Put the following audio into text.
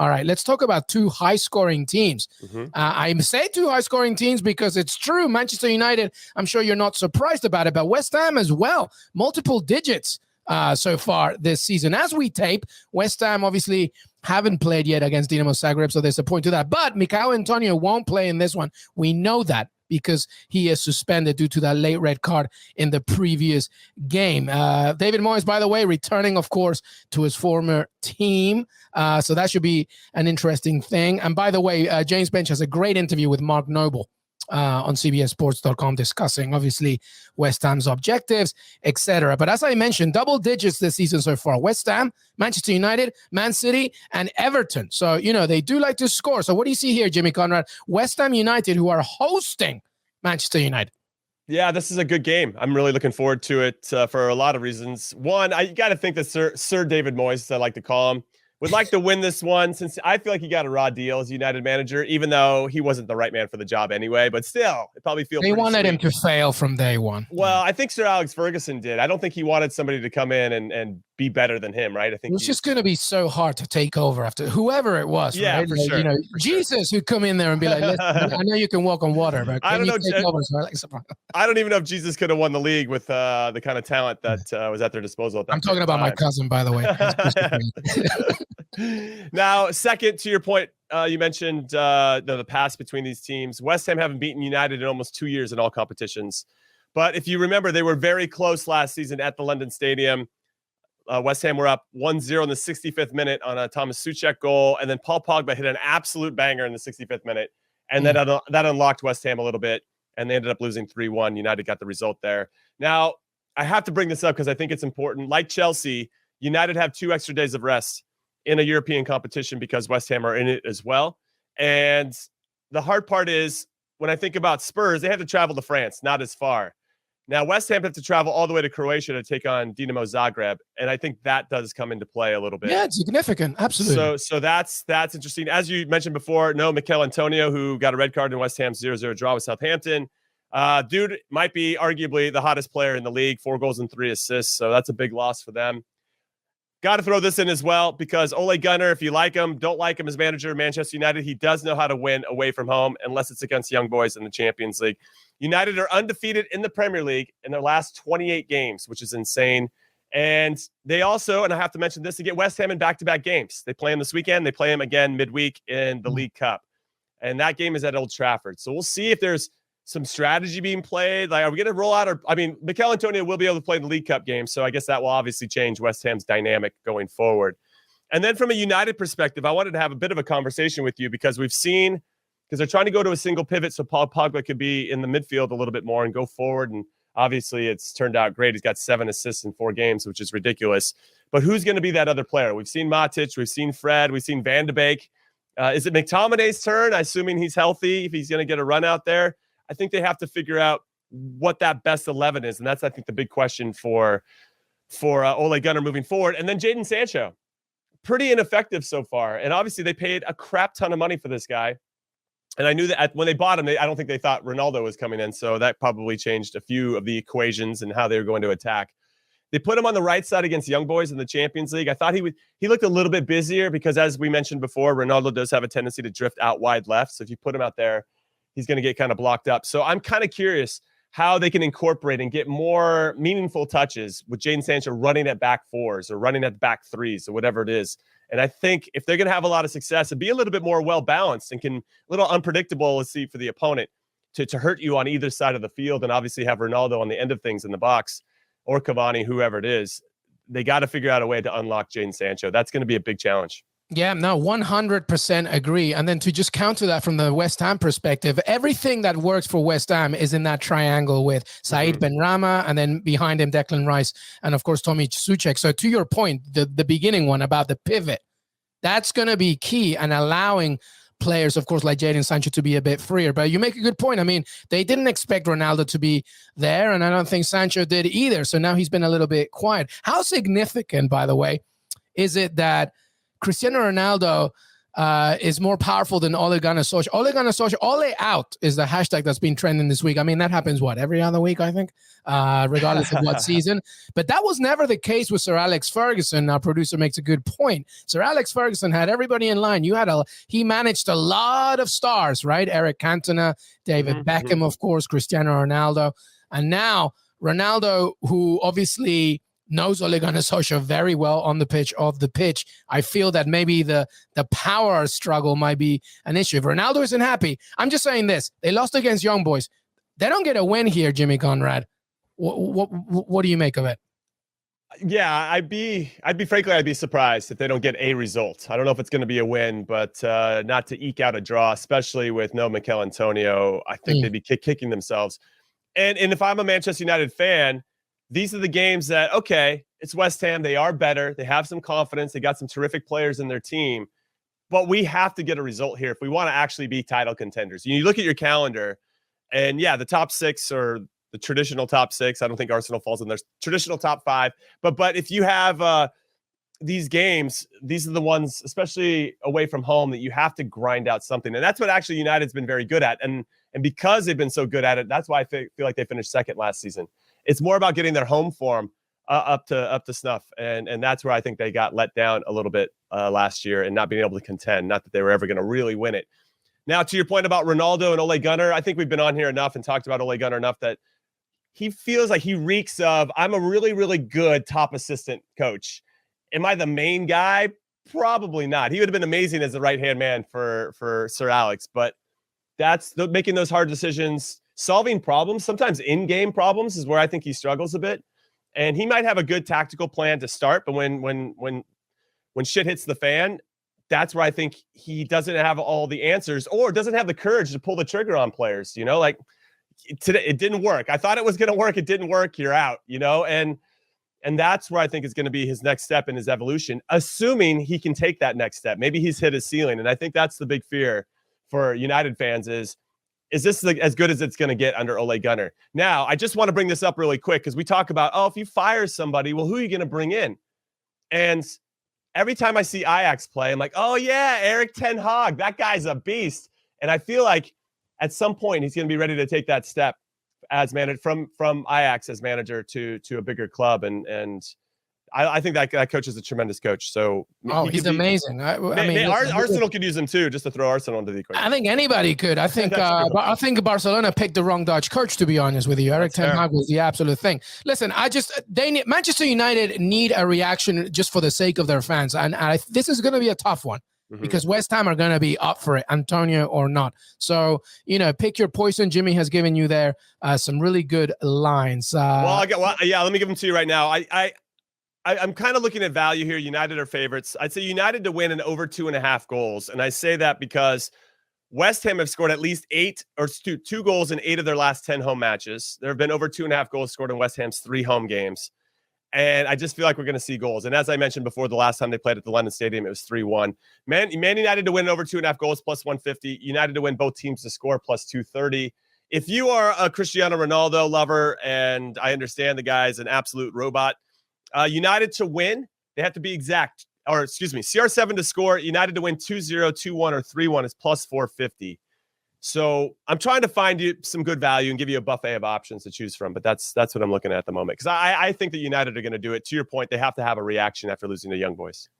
All right, let's talk about two high-scoring teams. I say two high-scoring teams because it's true. Manchester United, I'm sure you're not surprised about it, but West Ham as well. Multiple digits so far this season. As we tape, West Ham obviously haven't played yet against Dinamo Zagreb, so there's a point to that. But Michail Antonio won't play in this one. We know that because he is suspended due to that late red card in the previous game. David Moyes, by the way, returning, of course, to his former team. So that should be an interesting thing. And by the way, James Bench has a great interview with Mark Noble on CBSSports.com discussing, obviously, West Ham's objectives, etc. But as I mentioned, double digits this season so far. West Ham, Manchester United, Man City, and Everton. So, they do like to score. So what do you see here, Jimmy Conrad? West Ham United, who are hosting Manchester United. Yeah, this is a good game. I'm really looking forward to it for a lot of reasons. One, I got to think that Sir David Moyes, as I like to call him, would like to win this one, since I feel like he got a raw deal as United manager, even though he wasn't the right man for the job anyway. But still, it probably feels they wanted sweet. him to fail from day one. Well, I think Sir Alex Ferguson did. I don't think he wanted somebody to come in and be better than him, right? I think it was just going to be so hard to take over after whoever it was. Yeah, right? for sure. For Jesus who'd come in there and be like, listen, I know you can walk on water, but I don't know. I don't even know if Jesus Jesus could have won the league with the kind of talent that was at their disposal. At that I'm talking about my cousin, by the way. Now, second, to your point, you mentioned the pass between these teams. West Ham haven't beaten United in almost 2 years in all competitions. But if you remember, they were very close last season at the London Stadium. West Ham were up 1-0 in the 65th minute on a Thomas Souček goal. And then Paul Pogba hit an absolute banger in the 65th minute. And that unlocked West Ham a little bit. And they ended up losing 3-1. United got the result there. Now, I have to bring this up because I think it's important. Like Chelsea, United have 2 extra days of rest in a European competition because West Ham are in it as well. And the hard part is, when I think about Spurs, they have to travel to France, not as far. Now, West Ham have to travel all the way to Croatia to take on Dinamo Zagreb, and I think that does come into play a little bit. Yeah, it's significant. Absolutely. So that's interesting. As you mentioned before, no Michail Antonio, who got a red card in West Ham's 0-0 draw with Southampton. Dude might be arguably the hottest player in the league, 4 goals and 3 assists, so that's a big loss for them. Got to throw this in as well, because Ole Gunnar, if you like him, don't like him as manager of Manchester United, he does know how to win away from home, unless it's against young boys in the Champions League. United are undefeated in the Premier League in their last 28 games, which is insane. And they also, and I have to mention this, to get West Ham in back-to-back games. They play them this weekend. They play them again midweek in the League Cup. And that game is at Old Trafford. So we'll see if there's some strategy being played. Like, are we going to roll out? Michail Antonio will be able to play the League Cup game, so I guess that will obviously change West Ham's dynamic going forward. And then from a United perspective, I wanted to have a bit of a conversation with you, because we've seen, because they're trying to go to a single pivot so Paul Pogba could be in the midfield a little bit more and go forward. And obviously it's turned out great. He's got 7 assists in 4 games, which is ridiculous. But who's going to be that other player? We've seen Matic, we've seen Fred, we've seen Van de Beek. Is it McTominay's turn? Assuming he's healthy, if he's going to get a run out there. I think they have to figure out what that best 11 is. And that's, I think, the big question for Ole Gunnar moving forward. And then Jadon Sancho, pretty ineffective so far. And obviously they paid a crap ton of money for this guy. And I knew that when they bought him, I don't think they thought Ronaldo was coming in. So that probably changed a few of the equations and how they were going to attack. They put him on the right side against young boys in the Champions League. I thought he looked a little bit busier, because, as we mentioned before, Ronaldo does have a tendency to drift out wide left. So if you put him out there, he's going to get kind of blocked up. So I'm kind of curious how they can incorporate and get more meaningful touches with Jadon Sancho running at back 4s or running at back 3s or whatever it is. And I think if they're going to have a lot of success and be a little bit more well-balanced and a little unpredictable, let's see, for the opponent to hurt you on either side of the field, and obviously have Ronaldo on the end of things in the box, or Cavani, whoever it is, they got to figure out a way to unlock Jadon Sancho. That's going to be a big challenge. Yeah, no, 100% agree. And then to just counter that from the West Ham perspective, everything that works for West Ham is in that triangle with Said Benrahma, and then behind him, Declan Rice, and of course, Tommy Souček. So to your point, the beginning one about the pivot, that's going to be key, and allowing players, of course, like Jadon Sancho to be a bit freer. But you make a good point. I mean, they didn't expect Ronaldo to be there, and I don't think Sancho did either. So now he's been a little bit quiet. How significant, by the way, is it that Cristiano Ronaldo is more powerful than Ole Gunnar Solskjaer. Ole Gunnar Solskjaer, Ole out is the hashtag that's been trending this week. I mean, that happens, every other week, I think, regardless of what season. But that was never the case with Sir Alex Ferguson. Our producer makes a good point. Sir Alex Ferguson had everybody in line. He managed a lot of stars, right? Eric Cantona, David Beckham, of course, Cristiano Ronaldo. And now Ronaldo, who obviously knows Ole Gunnar Solskjaer very well on the pitch, off the pitch. I feel that maybe the power struggle might be an issue. If Ronaldo isn't happy, I'm just saying this. They lost against Young Boys. They don't get a win here, Jimmy Conrad. What do you make of it? Yeah, I'd be surprised if they don't get a result. I don't know if it's going to be a win, but not to eke out a draw, especially with no Michail Antonio. I think they'd be kicking themselves. And if I'm a Manchester United fan, these are the games that, okay, it's West Ham. They are better. They have some confidence. They got some terrific players in their team. But we have to get a result here if we want to actually be title contenders. You look at your calendar, and yeah, the top six or the traditional top six. I don't think Arsenal falls in their traditional top five. But if you have these games, these are the ones, especially away from home, that you have to grind out something. And that's what actually United's been very good at. And because they've been so good at it, that's why I feel like they finished second last season. It's more about getting their home form up to snuff. And that's where I think they got let down a little bit last year and not being able to contend. Not that they were ever going to really win it. Now, to your point about Ronaldo and Ole Gunnar, I think we've been on here enough and talked about Ole Gunnar enough that he feels like he reeks of, I'm a really, really good top assistant coach. Am I the main guy? Probably not. He would have been amazing as the right-hand man for Sir Alex, but that's making those hard decisions, solving problems, sometimes in-game problems is where I think he struggles a bit. And he might have a good tactical plan to start, but when shit hits the fan, that's where I think he doesn't have all the answers or doesn't have the courage to pull the trigger on players, like today it didn't work. I thought it was going to work. It didn't work. You're out, and that's where I think is going to be his next step in his evolution, assuming he can take that next step. Maybe he's hit his ceiling. And I think that's the big fear for United fans is this as good as it's going to get under Ole Gunnar? Now, I just want to bring this up really quick because we talk about, if you fire somebody, well, who are you going to bring in? And every time I see Ajax play, I'm like, oh, yeah, Erik ten Hag, that guy's a beast. And I feel like at some point he's going to be ready to take that step as manager from Ajax as manager to a bigger club. And I think that coach is a tremendous coach. So he's amazing. I mean, Arsenal could use him too, just to throw Arsenal into the equation. I think anybody could. I think Barcelona picked the wrong Dutch coach, to be honest with you. Erik ten Hag was the absolute thing. Listen, Manchester United need a reaction just for the sake of their fans, and this is going to be a tough one. Because West Ham are going to be up for it, Antonio or not. So, pick your poison. Jimmy has given you there some really good lines. Let me give them to you right now. I'm kind of looking at value here. United are favorites. I'd say United to win and over 2.5 goals. And I say that because West Ham have scored at least 2 goals in 8 of their last 10 home matches. There have been over 2.5 goals scored in West Ham's 3 home games. And I just feel like we're going to see goals. And as I mentioned before, the last time they played at the London Stadium, it was 3-1. Man United to win over 2.5 goals plus 150. United to win both teams to score plus 230. If you are a Cristiano Ronaldo lover, and I understand the guy's an absolute robot, United to win, they have to be exact. Or excuse me, CR7 to score. United to win 2-0, 2-1, or 3-1 is plus 450. So I'm trying to find you some good value and give you a buffet of options to choose from. But that's what I'm looking at the moment. Because I think that United are going to do it. To your point, they have to have a reaction after losing to Young Boys.